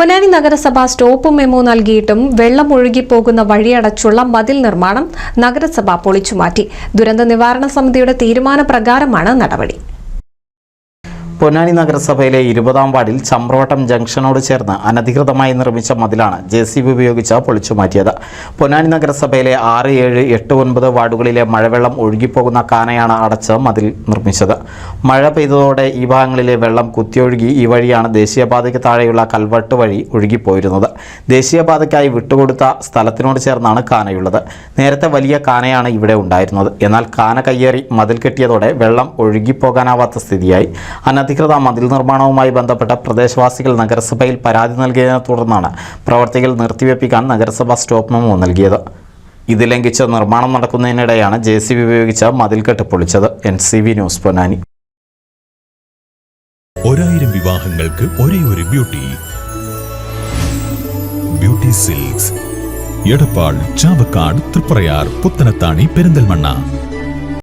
പൊന്നാനി നഗരസഭ stop memo നൽകിയിട്ടും വെള്ളം ഒഴുകിപ്പോകുന്ന വഴിയടച്ചുള്ള മതിൽ നിർമ്മാണം നഗരസഭ പൊളിച്ചുമാറ്റി. ദുരന്ത നിവാരണ സമിതിയുടെ തീരുമാനപ്രകാരമാണ് നടപടി. പൊന്നാനി നഗരസഭയിലെ 20-ാം വാർഡിൽ ചമ്രവട്ടം ജംഗ്ഷനോട് ചേർന്ന് അനധികൃതമായി നിർമ്മിച്ച മതിലാണ് JCB ഉപയോഗിച്ച് പൊളിച്ചുമാറ്റിയത്. പൊന്നാനി നഗരസഭയിലെ 6, 7, 8, 9 വാർഡുകളിലെ മഴവെള്ളം ഒഴുകിപ്പോകുന്ന കാനയാണ് അടച്ച് മതിൽ നിർമ്മിച്ചത്. മഴ പെയ്തതോടെ ഈ ഭാഗങ്ങളിലെ വെള്ളം കുത്തിയൊഴുകി ഈ വഴിയാണ് ദേശീയപാതയ്ക്ക് താഴെയുള്ള കൽവട്ട് വഴി ഒഴുകിപ്പോയിരുന്നത്. ദേശീയപാതയ്ക്കായി വിട്ടുകൊടുത്ത സ്ഥലത്തിനോട് ചേർന്നാണ് കാനയുള്ളത്. നേരത്തെ വലിയ കാനയാണ് ഇവിടെ ഉണ്ടായിരുന്നത്. എന്നാൽ കാന കയ്യേറി മതിൽ കെട്ടിയതോടെ വെള്ളം ഒഴുകിപ്പോകാനാവാത്ത സ്ഥിതിയായി. അനധികൃത മതിൽ നിർമ്മാണവുമായി ബന്ധപ്പെട്ട പ്രദേശവാസികൾ നഗരസഭയിൽ പരാതി നൽകിയതിനെ തുടർന്നാണ് പ്രവർത്തികൾ നിർത്തിവെപ്പിക്കാൻ നഗരസഭ സ്റ്റോപ്പ് മെമ്മോ നൽകിയത്. ഇത് ലംഘിച്ച് നിർമ്മാണം നടക്കുന്നതിനിടെയാണ് JCB ഉപയോഗിച്ച് മതിൽക്കെട്ട് പൊളിച്ചത്. NCV news Ponnani. 1000 വിവാഹങ്ങൾക്ക് ഒരേ ഒരു ബ്യൂട്ടി സിൽക്സ്, എടപ്പാൾ, ചാവക്കാട്, തൃപ്രയാർ, പുത്തനത്താണി, പെരിന്തൽമണ്ണ.